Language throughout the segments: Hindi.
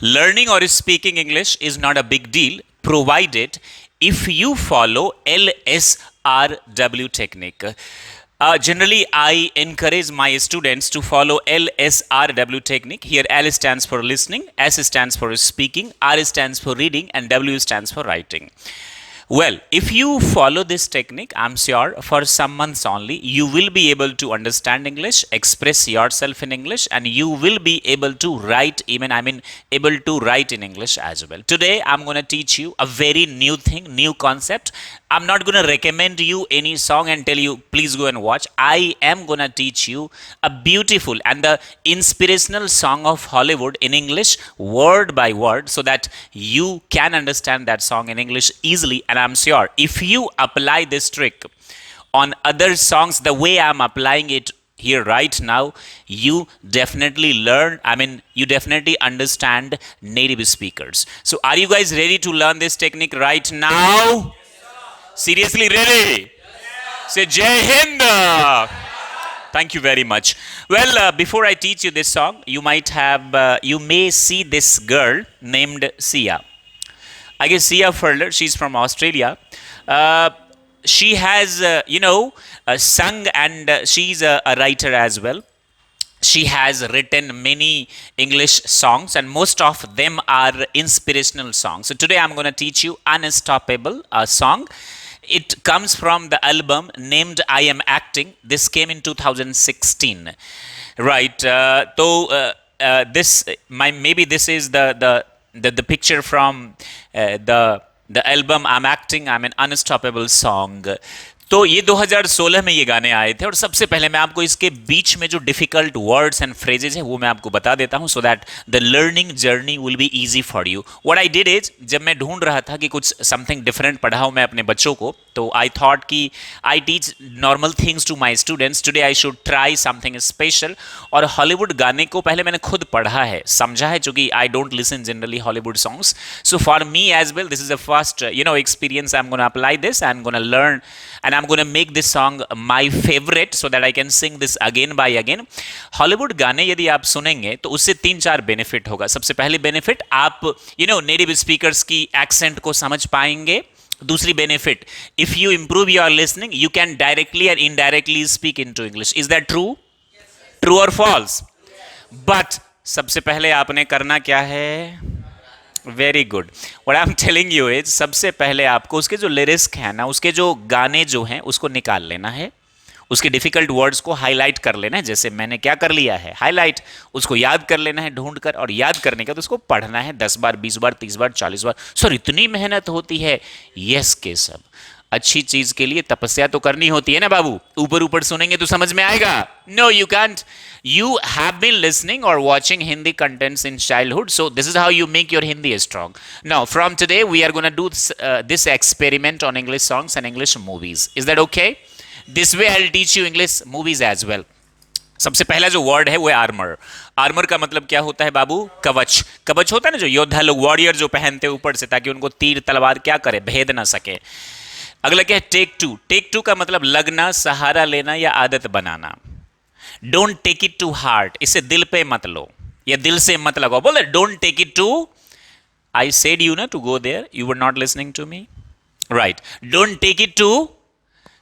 Learning or speaking English is not a big deal provided if you follow LSRW technique. Generally, I encourage my students to follow LSRW technique. Here, L stands for listening, S stands for speaking, R stands for reading, and W stands for writing. Well, if you follow this technique, I'm sure for some months only, you will be able to understand English, express yourself in English, and you will be able to write, able to write in English as well. Today, I'm going to teach you a very new thing, new concept. I'm not going to recommend you any song and tell you, please go and watch. I am going to teach you a beautiful and the inspirational song of Hollywood in English, word by word, so that you can understand that song in English easily. And I'm sure if you apply this trick on other songs the way I'm applying it here right now, you definitely you definitely understand native speakers. So, are you guys ready to learn this technique right now? Seriously, ready? Say Jai Hind. Thank you very much. Well, before I teach you this song, you may see this girl named Sia. I guess Sia Furler, she's from Australia. She has, sung and she's a writer as well. She has written many English songs, and most of them are inspirational songs. So today I'm going to teach you Unstoppable, a song. It comes from the album named I Am Acting. This came in 2016. Right. Maybe this is the picture from the album I'm Acting. I'm an Unstoppable song. तो ये 2016 में ये गाने आए थे और सबसे पहले मैं आपको इसके बीच में जो डिफिकल्ट वर्ड्स एंड फ्रेजेज है वो मैं आपको बता देता हूं so that the learning journey will be easy for you. What I did is, जब मैं ढूंढ रहा था कि कुछ समथिंग डिफरेंट पढ़ाऊं मैं अपने बच्चों को, तो आई थॉट कि I teach normal things to my students, today I should try something special. और हॉलीवुड गाने को पहले मैंने खुद पढ़ा है, समझा है, चूंकि I don't listen generally Hollywood songs. So for me as well this is the first experience. I'm going to apply this, I'm going to learn, and I'm going to make this song my favorite so that I can sing this again by again. Hollywood गाने यदि आप सुनेंगे तो उससे 3-4 बेनिफिट होगा. सबसे पहले बेनिफिट, आप नेटिव स्पीकर्स की एक्सेंट को समझ पाएंगे. दूसरी benefit, if you improve your listening you can directly और indirectly speak into English. Is that true? True और फॉल्स? बट सबसे पहले आपने करना क्या है? Very good. What I am telling you is, सबसे पहले आपको उसके जो लिरिक्स है ना, उसके जो गाने जो हैं उसको निकाल लेना है, उसके डिफिकल्ट वर्ड्स को हाईलाइट कर लेना है, जैसे मैंने क्या कर लिया है, हाईलाइट. उसको याद कर लेना है ढूंढ कर, और याद करने का तो उसको पढ़ना है 10 बार, 20 बार, 30 बार, 40 बार. सर इतनी मेहनत होती है? यस के सब अच्छी चीज के लिए तपस्या तो करनी होती है ना बाबू. ऊपर ऊपर सुनेंगे तो समझ में आएगा? No, you can't. You have been listening or watching Hindi contents in childhood, so this is how you make your Hindi strong. Now, from today, we are going to do this experiment on English songs and English movies. Is that okay? This way, I'll teach you English movies as well. सबसे पहला जो वर्ड है वो है आर्मर. आर्मर का मतलब क्या होता है बाबू? कवच. कवच होता है ना जो योद्धा लोग, वॉरियर जो पहनते हैं ऊपर से, ताकि उनको तीर तलवार क्या करे, भेद ना सके. अगला क्या है? Take to. टेक टू का मतलब लगना, सहारा लेना या आदत बनाना. Don't take it to heart, इसे दिल पे मत लो या दिल से मत लगाओ. बोले don't take it to, I said you ना to go there, you were not listening to me. Right, don't take it to.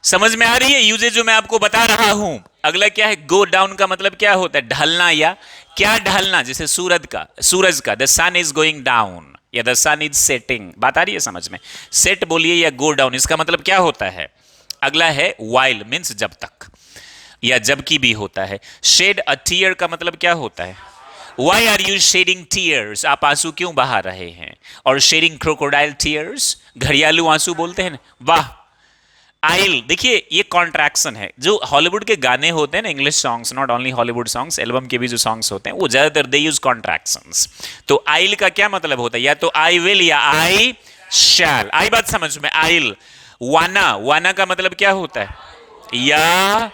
समझ में आ रही है यूजेज जो मैं आपको बता रहा हूं? अगला क्या है? गो डाउन का मतलब क्या होता है? ढलना. या क्या ढलना? जैसे सूरज का the sun is going down या द सन इज सेटिंग. बात आ रही है समझ में? सेट बोलिए या गो डाउन, इसका मतलब क्या होता है? अगला है वाइल, मीन्स जब तक या जबकि भी होता है. शेड अ टीयर का मतलब क्या होता है? Why are you shedding tears, आप आंसू क्यों बहा रहे हैं? और शेडिंग क्रोकोडाइल टीयर्स, घड़ियालू आंसू बोलते हैं. वाह. आइल, देखिए ये कॉन्ट्रैक्शन है. जो हॉलीवुड के गाने होते हैं ना, English songs, not only Hollywood songs, album के भी जो सॉन्ग्स होते हैं वो ज्यादातर दे यूज कॉन्ट्रैक्शंस. तो आइल का क्या मतलब होता है? या तो आई विल या आई शैल. आई बात समझ में? आइल. वाना का मतलब क्या होता है? या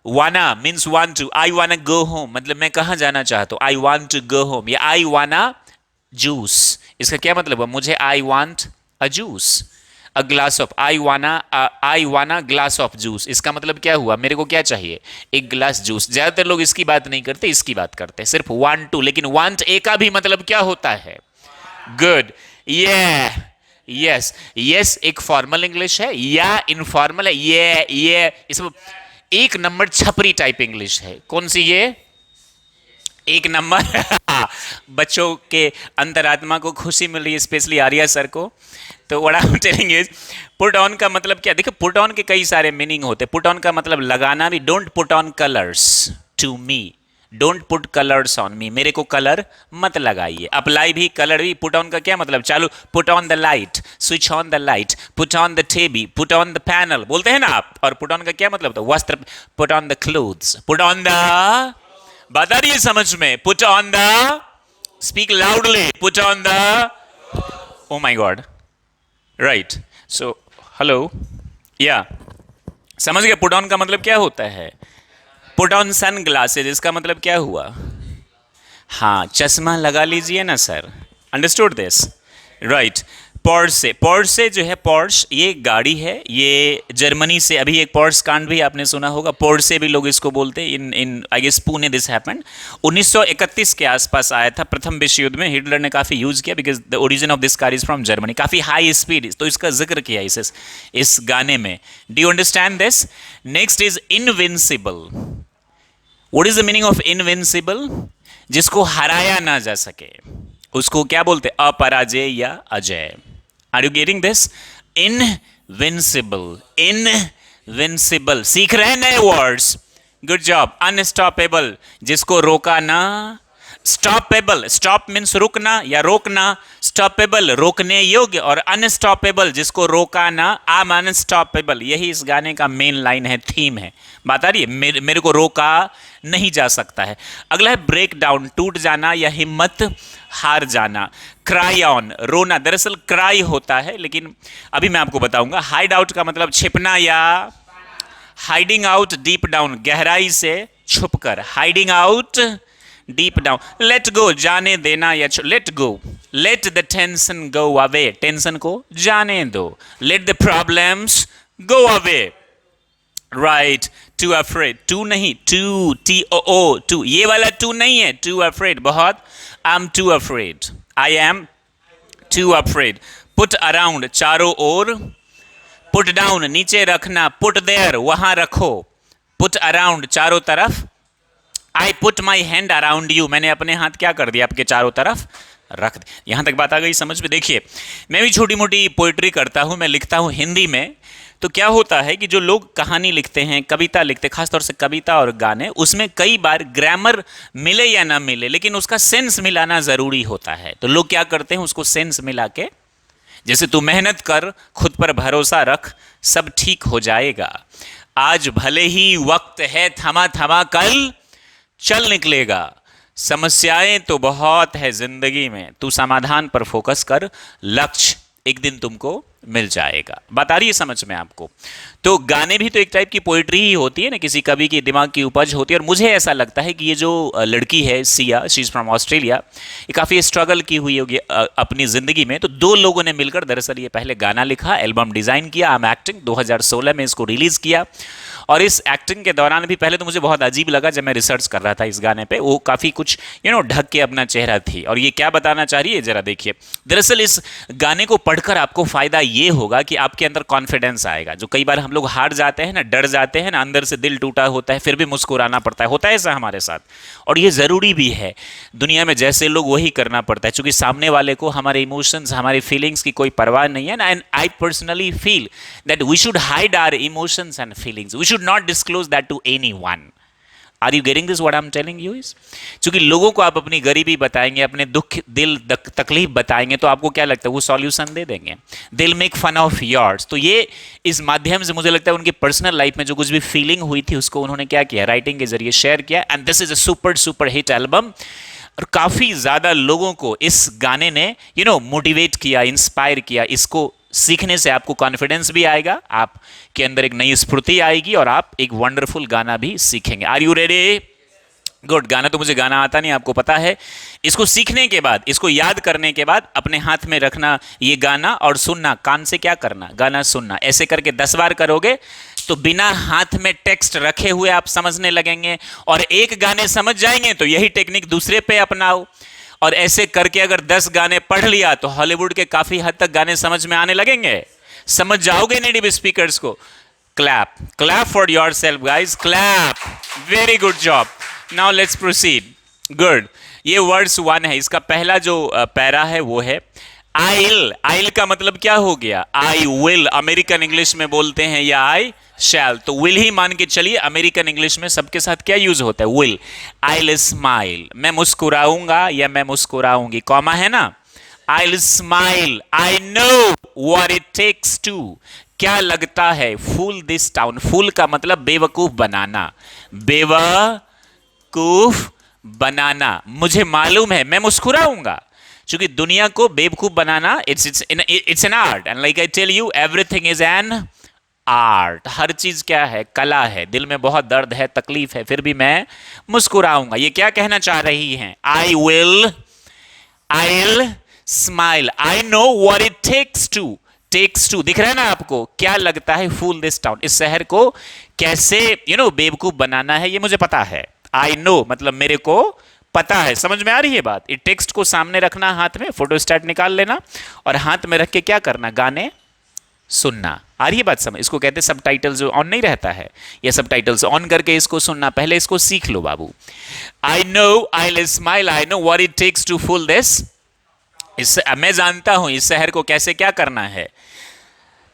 वाना मीन्स वांट टू. आई वाना गो होम, मतलब मैं कहां जाना चाहता हूं. I want to go home. या आई वाना जूस, इसका क्या मतलब है? मुझे I want a juice. A glass of, I wanna glass of juice, इसका मतलब क्या हुआ, मेरे को क्या चाहिए, एक गिलास जूस। ज्यादातर लोग इसकी बात नहीं करते, इसकी बात करते हैं, सिर्फ वांट टू। लेकिन वांट ए का भी मतलब क्या होता है, गुड, ये, यस यस एक फॉर्मल इंग्लिश है, या इनफॉर्मल है, ये इसमें एक नंबर छपरी टाइप इंग्लिश है। कौन सी ये, एक नंबर बच्चों के अंतरात्मा को खुशी मिल रही है, स्पेशली आर्या सर को। तो what I am telling is, put on का मतलब क्या, देखो पुट ऑन के कई सारे मीनिंग होते हैं। पुट ऑन का मतलब लगाना भी, don't put on colours to me, don't put colours on me, मेरे को कलर मत लगाइए। अप्लाई भी, कलर भी। पुट ऑन का क्या मतलब, चालू, put on the light, switch on the light, put on the TV, put on the panel, बोलते हैं ना आप। और पुट ऑन का क्या मतलब, तो वस्त्र, put on the clothes, put on the, बता रही है समझ में, put on the, speak loudly, put on the, oh my god, right. So hello, या समझ गए पुट ऑन का मतलब क्या होता है। पुट ऑन सन ग्लासेज, इसका मतलब क्या हुआ, हाँ चश्मा लगा लीजिए ना sir, understood this, right. Porsche, Porsche जो है, पोर्श ये एक गाड़ी है, ये जर्मनी से, अभी एक पोर्श कांड भी आपने सुना होगा, पोर्शे भी लोग इसको बोलते हैं। In I guess Pune this happened, 1931 के आसपास आया था प्रथम विश्व युद्ध में। हिटलर ने काफ़ी यूज किया because the origin of this car is from Germany, काफ़ी हाई स्पीड, तो इसका जिक्र किया इस गाने में। Do you understand this. Next is invincible. What is the meaning of invincible, जिसको हराया ना जा सके, उसको क्या बोलते, अपराजय या अजय। Are you getting this, invincible, invincible, सीख रहे हैं नए वर्ड्स, गुड जॉब। अनस्टॉपेबल, जिसको रोका ना, स्टॉपेबल, स्टॉप मीन्स रुकना या रोकना, स्टॉपेबल रोकने योग्य, और अनस्टॉपेबल जिसको रोका ना, आम अनस्टॉपेबल, यही इस गाने का मेन लाइन है, थीम है। बात आ रही है, मेरे को रोका नहीं जा सकता है। अगला है ब्रेक डाउन, टूट जाना या हिम्मत हार जाना। क्राई ऑन, रोना, दरअसल क्राई होता है, लेकिन अभी मैं आपको बताऊंगा। हाइड आउट का मतलब छिपना या हाइडिंग आउट डीप डाउन, गहराई से छुपकर, hiding out deep down. Let go, जाने देना या let go, let the tension go away, tension को जाने दो। Let the problems go away, right. Too afraid, too नहीं, टू, TOO, टू, ये वाला टू नहीं है, टू अफ्रेड बहुत, I am too afraid, I am too afraid. Put around, चारों ओर, पुट डाउन, नीचे रखना, पुट देयर, वहां रखो, पुट अराउंड, चारों तरफ। I put my hand around you, मैंने अपने हाथ क्या कर दिया, आपके चारों तरफ रख दिया। यहां तक बात आ गई समझ में। देखिए मैं भी छोटी मोटी पोइट्री करता हूं, मैं लिखता हूं हिंदी में। तो क्या होता है कि जो लोग कहानी लिखते हैं, कविता लिखते हैं, खासतौर से कविता और गाने, उसमें कई बार ग्रामर मिले या ना मिले, लेकिन उसका सेंस मिलाना जरूरी होता है। तो लोग क्या करते हैं, उसको सेंस मिला के, जैसे तू मेहनत कर, खुद पर भरोसा रख, सब ठीक हो जाएगा, आज भले ही वक्त है थमा थमा, कल चल निकलेगा, समस्याएं तो बहुत है जिंदगी में, तू समाधान पर फोकस कर, लक्ष्य एक दिन तुमको मिल जाएगा। बात आ रही है समझ में आपको। तो गाने भी तो एक टाइप की पोइट्री ही होती है ना, किसी कवि के दिमाग की उपज होती है। और मुझे ऐसा लगता है कि ये जो लड़की है Siya, she is from Australia, ये काफ़ी स्ट्रगल की हुई होगी अपनी ज़िंदगी में। तो दो लोगों ने मिलकर दरअसल ये पहले गाना लिखा, एल्बम डिज़ाइन किया, आई एम एक्टिंग, 2016 में इसको रिलीज़ किया। और इस एक्टिंग के दौरान भी पहले तो मुझे बहुत अजीब लगा जब मैं रिसर्च कर रहा था इस गाने पे, वो काफ़ी कुछ ढक के अपना चेहरा थी। और ये क्या बताना चाह रही है जरा देखिए। दरअसल इस गाने को पढ़कर आपको फ़ायदा ये होगा कि आपके अंदर कॉन्फिडेंस आएगा। जो कई बार हम लोग हार जाते हैं ना, डर जाते हैं ना, अंदर से दिल टूटा होता है, फिर भी मुस्कुराना पड़ता है, होता है ऐसा हमारे साथ। और ये ज़रूरी भी है, दुनिया में जैसे लोग वही करना पड़ता है, क्योंकि सामने वाले को हमारे इमोशंस, हमारी फीलिंग्स की कोई परवाह नहीं है ना। And I personally feel that we should hide our emotions and feelings, we should not disclose that to anyone. Are you getting this what I am telling you is? क्योंकि लोगों को आप अपनी गरीबी बताएंगे, अपने दुख, दिल, तकलीफ बताएंगे, तो आपको क्या लगता है वो सॉल्यूशन दे देंगे, दिल मेक फन ऑफ योर्स। तो ये इस माध्यम से मुझे लगता है उनकी पर्सनल लाइफ में जो कुछ भी फीलिंग हुई थी उसको उन्होंने क्या किया, राइटिंग के जरिए शेयर किया। And this is a super hit album. और काफी ज्यादा लोगों को इस गाने ने मोटिवेट किया, इंस्पायर किया। इसको सीखने से आपको कॉन्फिडेंस भी आएगा, आपके अंदर एक नई स्फूर्ति आएगी और आप एक वंडरफुल गाना भी सीखेंगे। Are you ready? गुड। गाना तो मुझे गाना आता नहीं, आपको पता है। इसको सीखने के बाद, इसको याद करने के बाद अपने हाथ में रखना ये गाना और सुनना, कान से क्या करना, गाना सुनना। ऐसे करके 10 बार करोगे तो बिना हाथ में टेक्स्ट रखे हुए आप समझने लगेंगे, और एक गाने समझ जाएंगे तो यही टेक्निक दूसरे पे अपनाओ। और ऐसे करके अगर 10 गाने पढ़ लिया तो हॉलीवुड के काफी हद तक गाने समझ में आने लगेंगे, समझ जाओगे नेटिव स्पीकर्स को। Clap, clap for your self guys, clap. Very good job. Now let's proceed. Good. ये वर्ड्स 1 है, इसका पहला जो पैरा है वो है आइल। आइल का मतलब क्या हो गया, आई विल। अमेरिकन इंग्लिश में बोलते हैं या आई शैल, तो विल ही मान के चलिए। अमेरिकन इंग्लिश में सबके साथ क्या यूज होता है, विल। आइल स्माइल, मैं मुस्कुराऊंगा या मैं मुस्कुराऊंगी, कॉमा है ना। I'll smile. I know what it takes to. क्या लगता है, फूल दिस टाउन। फूल का मतलब बेवकूफ बनाना, बेवकूफ बनाना। मुझे मालूम है, मैं मुस्कुराऊंगा, क्योंकि दुनिया को बेवकूफ बनाना it's an art. And like I tell you, everything is an art. हर चीज क्या है, कला है। दिल में बहुत दर्द है, तकलीफ है, फिर भी मैं मुस्कुराऊंगा। ये क्या कहना चाह रही हैं, I'll smile. I know what it takes to. Takes to दिख रहा है ना आपको, क्या लगता है, फूल दिस टाउन। इस शहर को कैसे बेवकूफ बनाना है, ये मुझे पता है। आई नो मतलब मेरे को पता है। समझ में आ रही है बात। इस टेक्स्ट को सामने रखना, हाथ में फोटोस्टैट निकाल लेना और हाथ में रख के क्या करना, गाने सुनना। आ रही है बात समझ। इसको कहते हैं सब टाइटल्स ऑन नहीं रहता है, ये सब टाइटल्स ऑन करके इसको सुनना। पहले इसको सीख लो बाबू। I know I smile, I know what it takes to fool this. मैं जानता हूं इस शहर को कैसे क्या करना है।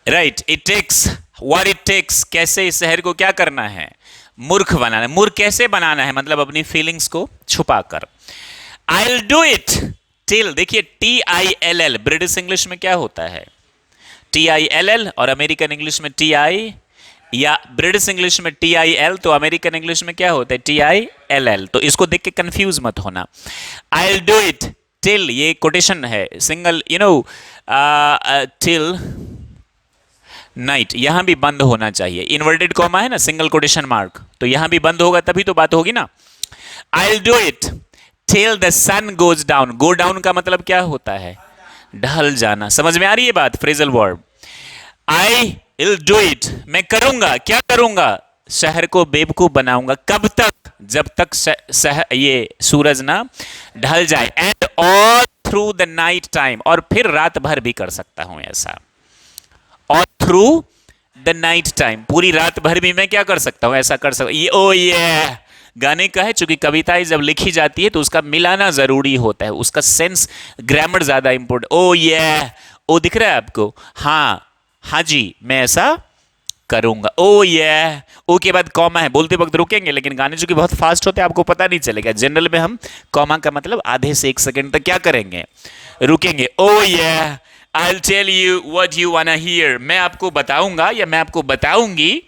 Right, it takes what it takes, कैसे इस शहर को क्या करना है, मूर्ख बनाना है। मूर्ख कैसे बनाना है, मतलब अपनी फीलिंग्स को छुपा कर। आई विल डू इट टिल, देखिए TILL ब्रिटिश इंग्लिश में क्या होता है, TILL, और अमेरिकन इंग्लिश में TI, या ब्रिटिश इंग्लिश में TIL, तो अमेरिकन इंग्लिश में क्या होता है, TILL। तो इसको देख के कंफ्यूज मत होना। आई विल डू इट टिल, ये कोटेशन है, सिंगल टिल नाइट। यहां भी बंद होना चाहिए, इन्वर्टेड कॉमा है ना, सिंगल कोटेशन मार्क, तो यहां भी बंद होगा तभी तो बात होगी ना। I will do it till the sun goes down. Go down का मतलब क्या होता है, ढल जाना। समझ में आ रही है बात, phrasal verb. I will do it, मैं करूंगा, क्या करूंगा, शहर को बेवकूफ बनाऊंगा। कब तक, जब तक ये सूरज ना ढल जाए। And all through the night time, और फिर रात भर भी कर सकता हूं ऐसा। All through the night time, पूरी रात भर भी मैं क्या कर सकता हूं, ऐसा कर सकता। ये ओ ये गाने का है, चूंकि कविताएं जब लिखी जाती है तो उसका मिलाना जरूरी होता है, उसका सेंस, ग्रामर ज्यादा इंपोर्टेंट। ओ ये, ओ दिख रहा है आपको, हाँ हाँ जी मैं ऐसा करूंगा। ओ ये, ओ के बाद कॉमा है, बोलते वक्त रुकेंगे, लेकिन गाने जो कि बहुत फास्ट होते हैं आपको पता नहीं चलेगा। जनरल में हम कॉमा का मतलब आधे से 1 सेकंड तक क्या करेंगे, रुकेंगे। Oh yeah, I will tell you what you wanna hear, मैं आपको बताऊंगा या मैं आपको बताऊंगी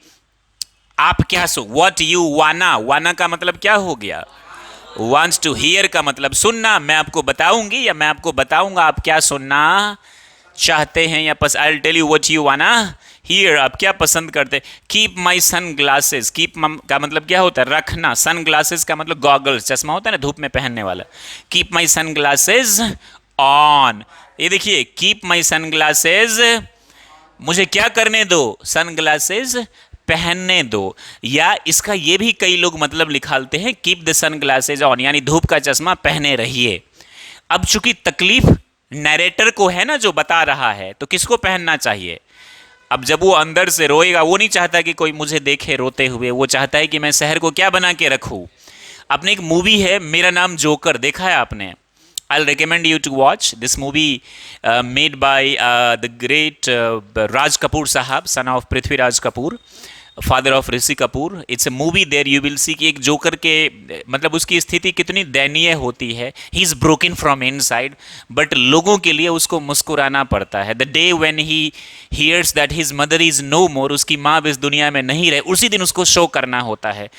आप क्या सो। व्हाट यू वाना, वाना का मतलब क्या हो गया, वांट्स टू हियर का मतलब सुनना। मैं आपको बताऊंगी या मैं आपको बताऊंगा आप क्या सुनना चाहते हैं, या I will tell you what you wanna hear, आप क्या पसंद करते। Keep my sunglasses, keep का मतलब क्या होता है, रखना। सन ग्लासेस का मतलब गॉगल्स, चश्मा होता है ना धूप में पहनने वाला। Keep my sunglasses on, ये देखिए, कीप माई सन ग्लासेस, मुझे क्या करने दो, सन ग्लासेस पहनने दो। या इसका ये भी कई लोग मतलब निकालते हैं, keep the sunglasses on, यानी धूप का चश्मा पहने रहिए। अब चूंकि तकलीफ नैरेटर को है ना, जो बता रहा है, तो किसको पहनना चाहिए। अब जब वो अंदर से रोएगा, वो नहीं चाहता कि कोई मुझे देखे रोते हुए, वो चाहता है कि मैं शहर को क्या बना के रखूं। आपने एक मूवी है मेरा नाम जोकर, देखा है आपने, I'll recommend you to watch this movie made by the great Raj Kapoor Sahab, son of Prithviraj Kapoor, father of Rishi Kapoor. It's a movie there you will see कि एक जोकर के मतलब उसकी स्थिति कितनी दयनीय होती है। He is broken from inside, but लोगों के लिए उसको मुस्कुराना पड़ता है। The day when he hears that his mother is no more, उसकी माँ इस दुनिया में नहीं रहे, उसी दिन उसको शो करना होता है।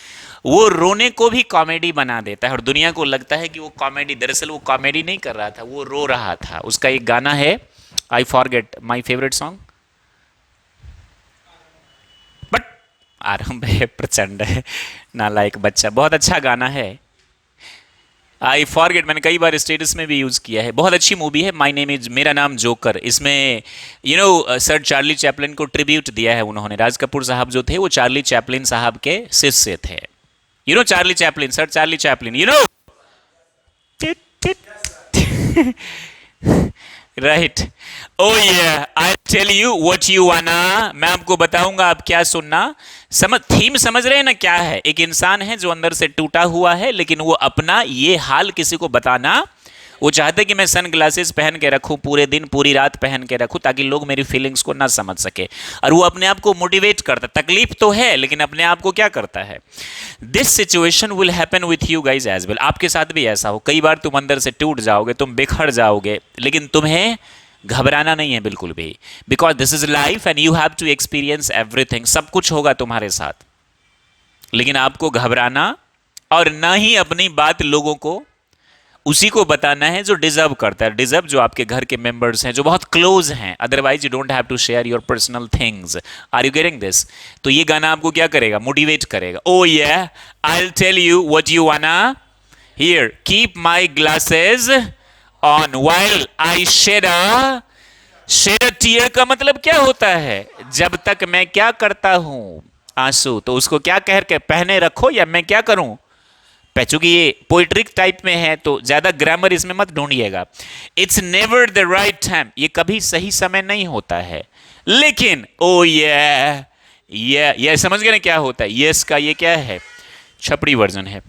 वो रोने को भी कॉमेडी बना देता है और दुनिया को लगता है कि वो कॉमेडी, दरअसल वो कॉमेडी नहीं कर रहा था, वो रो रहा था। उसका एक गाना है, I forget my favourite song, but आरंभ है प्रचंड है नालायक बच्चा, बहुत अच्छा गाना है। आई फॉरगेट, मैंने कई बार स्टेटस में भी यूज किया है। बहुत अच्छी मूवी है, माय नेम इज, मेरा नाम जोकर। इसमें सर चार्ली चैपलिन को ट्रिब्यूट दिया है उन्होंने। राज कपूर साहब जो थे वो चार्ली चैपलिन साहब के शिष्य थे। Charlie Chaplin, sir Charlie Chaplin, right. Oh yeah I tell you what you wanna, मैं आपको बताऊंगा आप क्या सुनना। थीम समझ रहे हैं ना क्या है? एक इंसान है जो अंदर से टूटा हुआ है, लेकिन वो अपना ये हाल किसी को बताना, वो चाहते कि मैं सन ग्लासेस पहन के रखूं पूरे दिन, पूरी रात पहन के रखूं, ताकि लोग मेरी फीलिंग्स को ना समझ सके। और वो अपने आप को मोटिवेट करता, तकलीफ तो है लेकिन अपने आप को क्या करता है। This situation will happen with you guys as well. आपके साथ भी ऐसा हो, कई बार तुम अंदर से टूट जाओगे, तुम बिखर जाओगे, लेकिन तुम्हें घबराना नहीं है बिल्कुल भी, because this is life and you have to experience everything. सब कुछ होगा तुम्हारे साथ, लेकिन आपको घबराना और ना ही अपनी बात लोगों को उसी को बताना है जो डिजर्व करता है। डिजर्व जो आपके घर के मेंबर्स हैं, जो बहुत क्लोज हैं, otherwise you don't have to share your personal things. Are you getting this? तो ये गाना आपको क्या करेगा? मोटिवेट करेगा। Oh yeah I will tell you what you wanna hear, keep my glasses on while I shed a tear. का मतलब क्या होता है? जब तक मैं क्या करता हूं, आंसू, तो उसको क्या कह के पहने रखो, या मैं क्या करूं? चूंकि ये पोइट्रिक टाइप में है तो ज्यादा ग्रामर इसमें मत ढूंढिएगा। It's never the right time, ये कभी सही समय नहीं होता है, लेकिन ओ ये समझ गए ना क्या होता है? यस का ये क्या है? छपड़ी वर्जन है।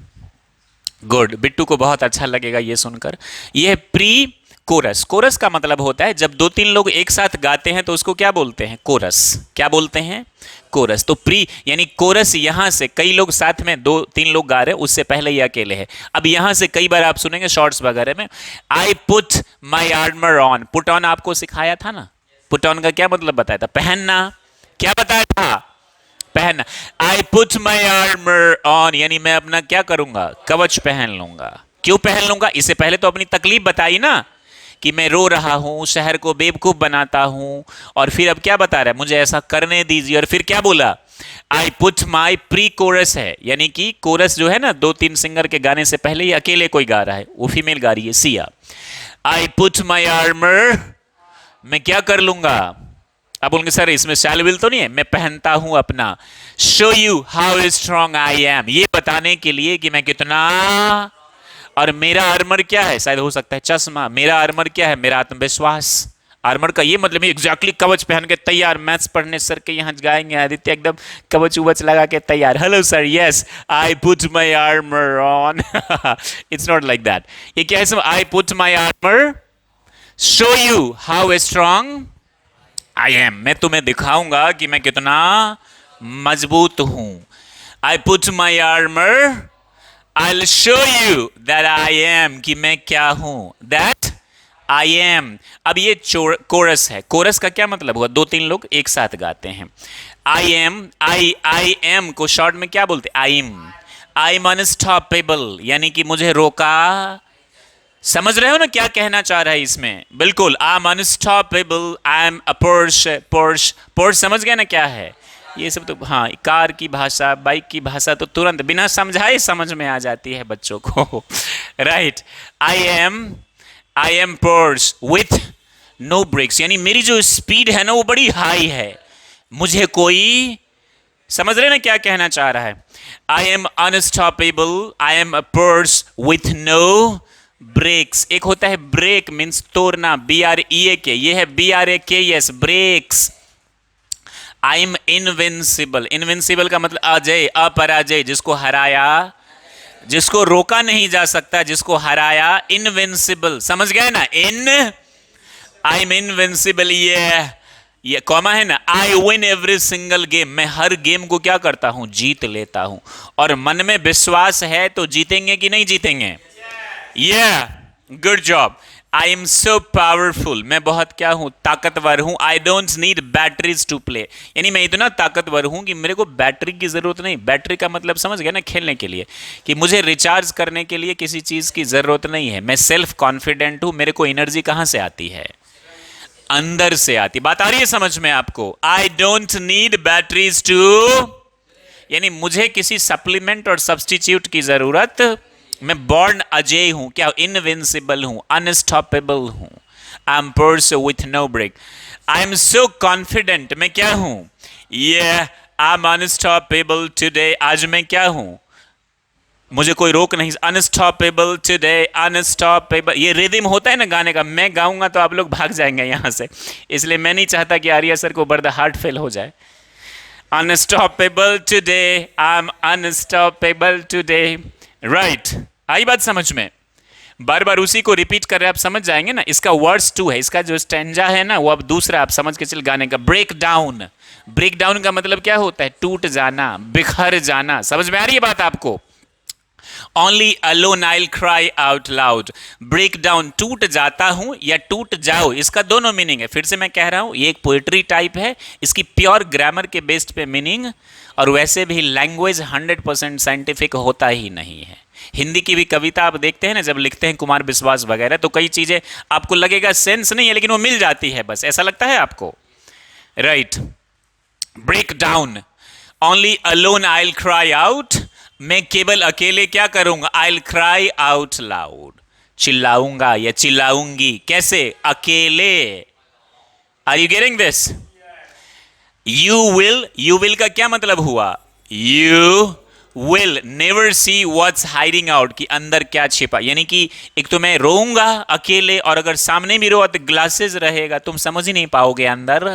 गुड, बिट्टू को बहुत अच्छा लगेगा ये सुनकर। ये है प्री कोरस। कोरस का मतलब होता है जब दो तीन लोग एक साथ गाते हैं तो उसको क्या बोलते हैं? कोरस। क्या बोलते हैं? कोरस। तो प्री यानी कोरस, यहां से कई लोग साथ में दो तीन लोग गा रहे हैं, उससे पहले ये अकेले है। अब यहां से कई बार आप सुनेंगे शॉर्ट्स वगैरह में, I put my armour on. Put on आपको सिखाया था ना, पुट ऑन का क्या मतलब बताया था? पहनना। क्या बताया था? पहनना। I put my armour on यानी मैं अपना क्या करूंगा? कवच पहन लूंगा। क्यों पहन लूंगा? इससे पहले तो अपनी तकलीफ बताई ना, कि मैं रो रहा हूं, शहर को बेवकूफ बनाता हूं, और फिर अब क्या बता रहा है? मुझे ऐसा करने दीजिए। और फिर क्या बोला? I put my pre coarse है, यानी कि कोरस जो है ना, दो तीन सिंगर के गाने से पहले ये अकेले कोई गा रहा है, वो फीमेल गा रही है, Siya. I put my armour, मैं क्या कर लूंगा? आप बोलेंगे सर इसमें शैल विल तो नहीं है, मैं पहनता हूं अपना। Show you how strong I am, ये बताने के लिए कि मैं कितना। और मेरा आर्मर क्या है? शायद हो सकता है चश्मा। मेरा आर्मर क्या है? मेरा आत्मविश्वास। आर्मर का ये मतलब एग्जैक्टली कवच पहन के तैयार, मैथ्स पढ़ने सर के यहाँ गाएंगे आदित्य, एकदम कवच उवच लगा के तैयार। Hello sir, yes I put my armour on. It's not like that. ये क्या है? I put my armour show you how strong I am, मैं तुम्हें दिखाऊंगा कि मैं कितना मजबूत हूं। I put my armour, I'll show you that I am, कि मैं क्या हूं। That I am। अब ये कोरस है। कोरस का क्या मतलब हुआ? दो तीन लोग एक साथ गाते हैं। I am, I am को शॉर्ट में क्या बोलते? I'm unstoppable, यानी कि मुझे रोका। समझ रहे हो ना क्या कहना चाह रहा है इसमें? बिल्कुल। I'm unstoppable, I'm a Porsche समझ गए ना क्या है? ये सब तो हाँ, कार की भाषा, बाइक की भाषा तो तुरंत बिना समझाए समझ में आ जाती है बच्चों को। Right. I am Porsche with no brakes, यानी मेरी जो स्पीड है ना वो बड़ी हाई है, मुझे कोई। समझ रहे ना क्या कहना चाह रहा है? I am unstoppable, I am a Porsche with no brakes. एक होता है ब्रेक मीन्स तोड़ना, BREAK, ये है BRAKS, brakes. I am invincible. Invincible का मतलब अजय, अपराजय, जिसको हराया, जिसको रोका नहीं जा सकता, जिसको हराया। इनविंसिबल, समझ गए ना? आई एम इनविंसिबल, ये कॉमा है ना। I win every single game, मैं हर गेम को क्या करता हूं? जीत लेता हूं। और मन में विश्वास है तो जीतेंगे कि नहीं जीतेंगे? Good job. I am so powerful, मैं बहुत क्या हूं? ताकतवर हूं। I don't need batteries to play, यानी मैं इतना ताकतवर हूं कि मेरे को बैटरी की जरूरत नहीं। बैटरी का मतलब समझ गया ना? खेलने के लिए, कि मुझे रिचार्ज करने के लिए किसी चीज की जरूरत नहीं है। मैं सेल्फ कॉन्फिडेंट हूं। मेरे को एनर्जी कहां से आती है? अंदर से आती। बात आ रही है समझ में आपको? I don't need batteries to, यानी मुझे किसी सप्लीमेंट और सब्सटीट्यूट की जरूरत मैं बॉर्न अजय हूं, क्या इनविंसिबल हूं, अनस्टॉपेबल हूं। I am Porsche with no brake. I am so confident, मैं क्या हूं, ये आई एम अनस्टॉपेबल टुडे, आज मैं क्या हूं, मुझे कोई रोक नहीं। अनस्टॉपेबल टुडे, अनस्टॉपेबल, ये रिदम होता है ना गाने का, मैं गाऊंगा तो आप लोग भाग जाएंगे यहां से, इसलिए मैं नहीं चाहता कि आर्या सर को बर्द हार्ट फेल हो जाए। Unstoppable today, I am unstoppable today, right. आई बात समझ में? बार बार उसी को रिपीट कर रहे आप समझ जाएंगे ना। इसका वर्ड्स 2 है, इसका जो स्टैंजा है ना वो अब दूसरा आप समझ के चल गाने का। ब्रेक डाउन, ब्रेक डाउन का मतलब क्या होता है, टूट जाना, बिखर जाना। समझ में आ रही है बात आपको? Only alone I'll cry out loud. Break down, टूट जाता हूं या टूट जाओ, इसका दोनों मीनिंग है। फिर से मैं कह रहा हूं, ये एक पोएट्री टाइप है, इसकी प्योर ग्रामर के बेस्ड पे मीनिंग, और वैसे भी लैंग्वेज 100% साइंटिफिक होता ही नहीं है। हिंदी की भी कविता आप देखते हैं ना, जब लिखते हैं कुमार विश्वास वगैरह, तो कई चीजें आपको लगेगा सेंस नहीं है, लेकिन वो मिल जाती है, बस ऐसा लगता है आपको, right. Break down, only alone I will cry out, मैं केवल अकेले क्या करूंगा, I will cry out loud, चिल्लाऊंगा या चिल्लाऊंगी, कैसे, अकेले। Are you getting this? You will का क्या मतलब हुआ, you will never see what's hiding out, कि अंदर क्या छिपा, यानी कि एक तो मैं रोऊंगा अकेले, और अगर सामने भी रो तो ग्लासेस रहेगा, तुम समझ ही नहीं पाओगे अंदर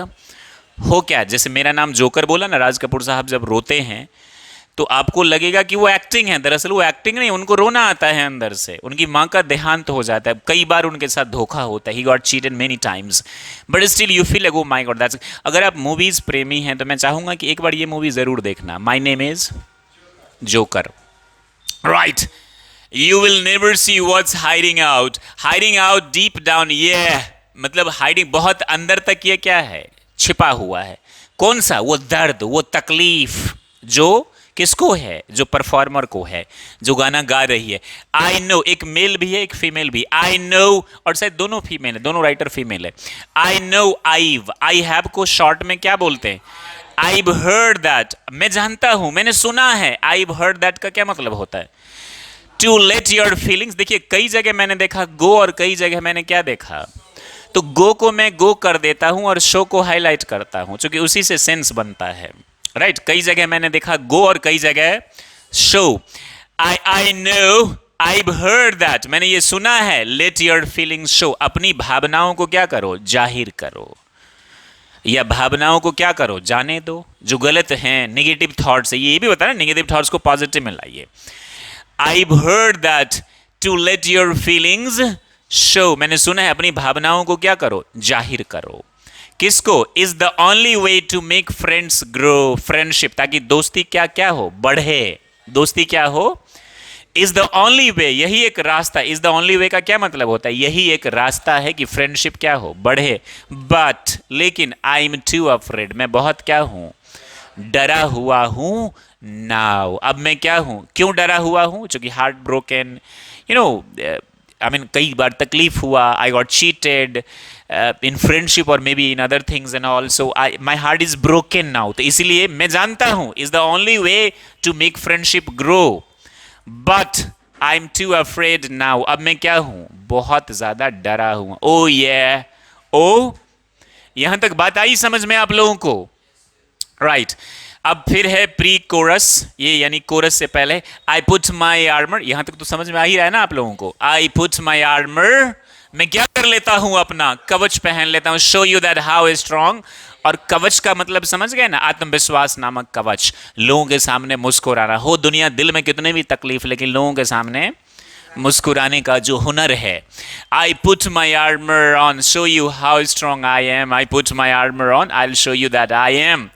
हो क्या। जैसे मेरा नाम जोकर बोला ना, राज कपूर साहब जब रोते हैं तो आपको लगेगा कि वो एक्टिंग है, दरअसल वो एक्टिंग नहीं, उनको रोना आता है अंदर से, उनकी माँ का देहांत हो जाता है, कई बार उनके साथ धोखा होता है, he got cheated many times, but still you feel like oh my God that's. अगर आप मूवीज प्रेमी हैं तो मैं चाहूंगा कि एक बार ये मूवी जरूर देखना, my name is joker, right. You will never see what's hiding out deep down, ये मतलब हाइडिंग बहुत अंदर तक, ये क्या है, छिपा हुआ है। कौन सा, वो दर्द, वो तकलीफ जो किसको है, जो परफॉर्मर को है, जो गाना गा रही है। आई नो, एक मेल भी है एक फीमेल भी, आई नो, और शायद दोनों फीमेल है, दोनों राइटर फीमेल है। आई नो, आई हैव को शॉर्ट में क्या बोलते हैं, I've heard that, मैं जानता हूं, मैंने सुना है। I've heard that का क्या मतलब होता है, to let your feelings। देखिए कई जगह मैंने देखा गो, और कई जगह मैंने क्या देखा, तो गो को मैं गो कर देता हूं और शो को हाईलाइट करता हूं, क्योंकि उसी से सेंस बनता है, राइट। कई जगह मैंने देखा गो और कई जगह show. I know, I've heard that, मैंने ये सुना है, let your feelings show, अपनी भावनाओं को क्या करो, जाहिर करो, या भावनाओं को क्या करो, जाने दो, जो गलत हैं, नेगेटिव थॉट्स है, ये भी बता ना, नेगेटिव थॉट्स को पॉजिटिव में लाइए। I've heard that to let your feelings show, मैंने सुना है अपनी भावनाओं को क्या करो, जाहिर करो। किसको, is the only way to make friends grow, friendship, ताकि दोस्ती क्या क्या हो, बढ़े, दोस्ती क्या हो, इज द ओनली वे, यही एक रास्ता। इज द ओनली वे का क्या मतलब होता है, यही एक रास्ता है कि फ्रेंडशिप क्या हो, बढ़े। बट लेकिन आई एम टू अफ्रेड, मैं बहुत क्या हूं, डरा हुआ हूं। नाउ, अब मैं क्या हूं, क्यों डरा हुआ हूं, क्योंकि heart broken, you know, I mean कई बार तकलीफ हुआ, I got cheated in friendship और maybe in other things and all, so my heart is broken now. तो इसलिए मैं जानता हूं, is the only way to make friendship grow, but I am too afraid now, अब मैं क्या हूं, बहुत ज्यादा डरा हुआ। ओ ये ओ, यहां तक बात आई समझ में आप लोगों को, राइट। अब फिर है प्री कोरस, ये यानी कोरस से पहले, आई पुट माई आर्मर, यहां तक तो समझ में आ ही रहा है ना आप लोगों को। आई पुट माई आर्मर, मैं क्या कर लेता हूं, अपना कवच पहन लेता हूं, show you that how strong. और कवच का मतलब समझ गए ना, आत्मविश्वास नामक कवच, लोगों के सामने मुस्कुराना, हो दुनिया दिल में कितने भी तकलीफ, लेकिन लोगों के सामने मुस्कुराने का जो हुनर है। I put my armour on, show you how strong I am, I put my armour on, I will show you that I am.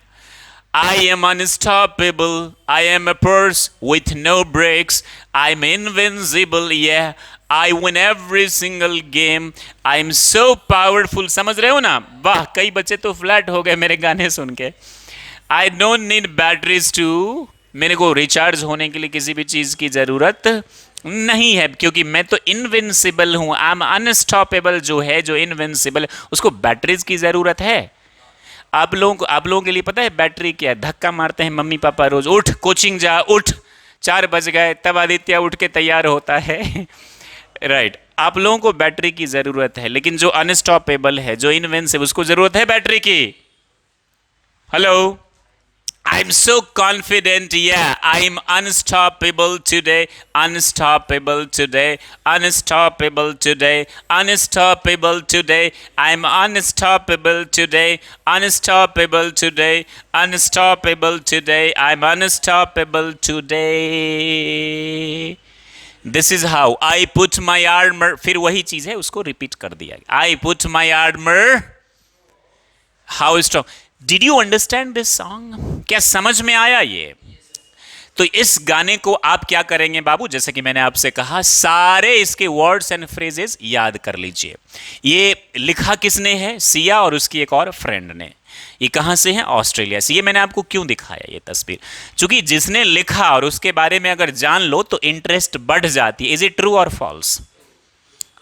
I am unstoppable. I am a purse with no brakes. I'm invincible. Yeah, I win every single game. I'm so powerful. समझ रहे हो ना? वाह, कई बच्चे तो फ्लैट हो गए मेरे गाने सुन के। I don't need batteries to, मेरे को रिचार्ज होने के लिए किसी भी चीज की जरूरत नहीं है, क्योंकि मैं तो इनविंसिबल हूं। आई एम अनस्टॉपेबल, जो है, जो इनविंसिबल, उसको बैटरीज की जरूरत है। आप लोगों के लिए पता है बैटरी क्या है? धक्का मारते हैं मम्मी पापा रोज, उठ कोचिंग जा, उठ 4 बज गए तब आदित्य उठ के तैयार होता है। राइट आप लोगों को बैटरी की जरूरत है, लेकिन जो अनस्टॉपेबल है, जो इनविंसिबल, उसको जरूरत है बैटरी की। Hello, I'm so confident, yeah, I'm unstoppable today, unstoppable today, unstoppable today, unstoppable today, I'm unstoppable today, unstoppable today, unstoppable today, I'm unstoppable today. This is how I put my armor, फिर वही चीज है, उसको रिपीट कर दिया। I put my armor, how strong. Did you understand this song? क्या समझ में आया ये? तो इस गाने को आप क्या करेंगे बाबू, जैसे कि मैंने आपसे कहा, सारे इसके वर्ड्स एंड फ्रेजेस याद कर लीजिए। ये लिखा किसने है? सिया और उसकी एक और फ्रेंड ने। ये कहां से है? ऑस्ट्रेलिया से। ये मैंने आपको क्यों दिखाया ये तस्वीर? क्योंकि जिसने लिखा और उसके बारे में अगर जान लो तो इंटरेस्ट बढ़ जाती है। इज इट ट्रू और false?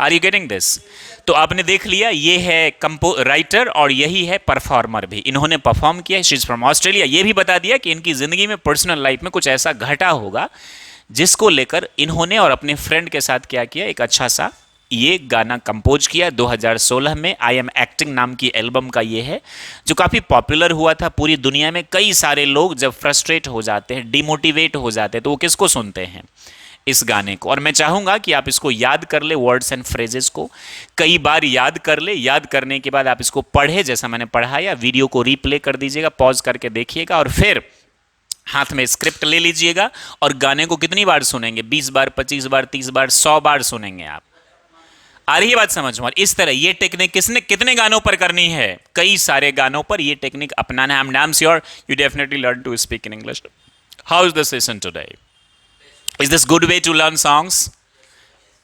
Are you getting this? तो आपने देख लिया, ये है राइटर और यही है परफॉर्मर भी। इन्होंने परफॉर्म किया, शी इज फ्रॉम ऑस्ट्रेलिया। ये भी बता दिया कि इनकी जिंदगी में, पर्सनल लाइफ में कुछ ऐसा घटा होगा जिसको लेकर इन्होंने और अपने फ्रेंड के साथ क्या किया, एक अच्छा सा ये गाना कंपोज किया 2016 में। आई एम एक्टिंग नाम की एल्बम का ये है, जो काफ़ी पॉपुलर हुआ था पूरी दुनिया में। कई सारे लोग जब फ्रस्ट्रेट हो जाते हैं, डिमोटिवेट हो जाते हैं, तो वो किसको सुनते हैं? इस गाने को। और मैं चाहूंगा कि आप इसको याद कर ले, वर्ड्स एंड फ्रेजेस को कई बार याद कर ले। याद करने के बाद आप इसको पढ़े, जैसा मैंने पढ़ाया, वीडियो को रीप्ले कर दीजिएगा, पॉज करके देखिएगा, और फिर हाथ में स्क्रिप्ट ले लीजिएगा और गाने को कितनी बार सुनेंगे? 20 बार, 25 बार, 30 बार, 100 बार सुनेंगे आप। आ रही है बात समझ में? इस तरह ये टेक्निक किसने कितने गानों पर करनी है? कई सारे गानों पर ये टेक्निक अपनाना है। I am sure you definitely learn to speak in English. How is the session today? Is this good way to learn songs?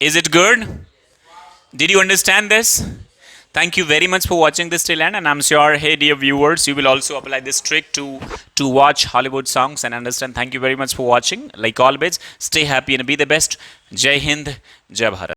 Is it good? Did you understand this? Thank you very much for watching this till end, and I'm sure, hey dear viewers, you will also apply this trick to watch Hollywood songs and understand. Thank you very much for watching. Like always, stay happy and be the best. Jai Hind, Jai Bharat.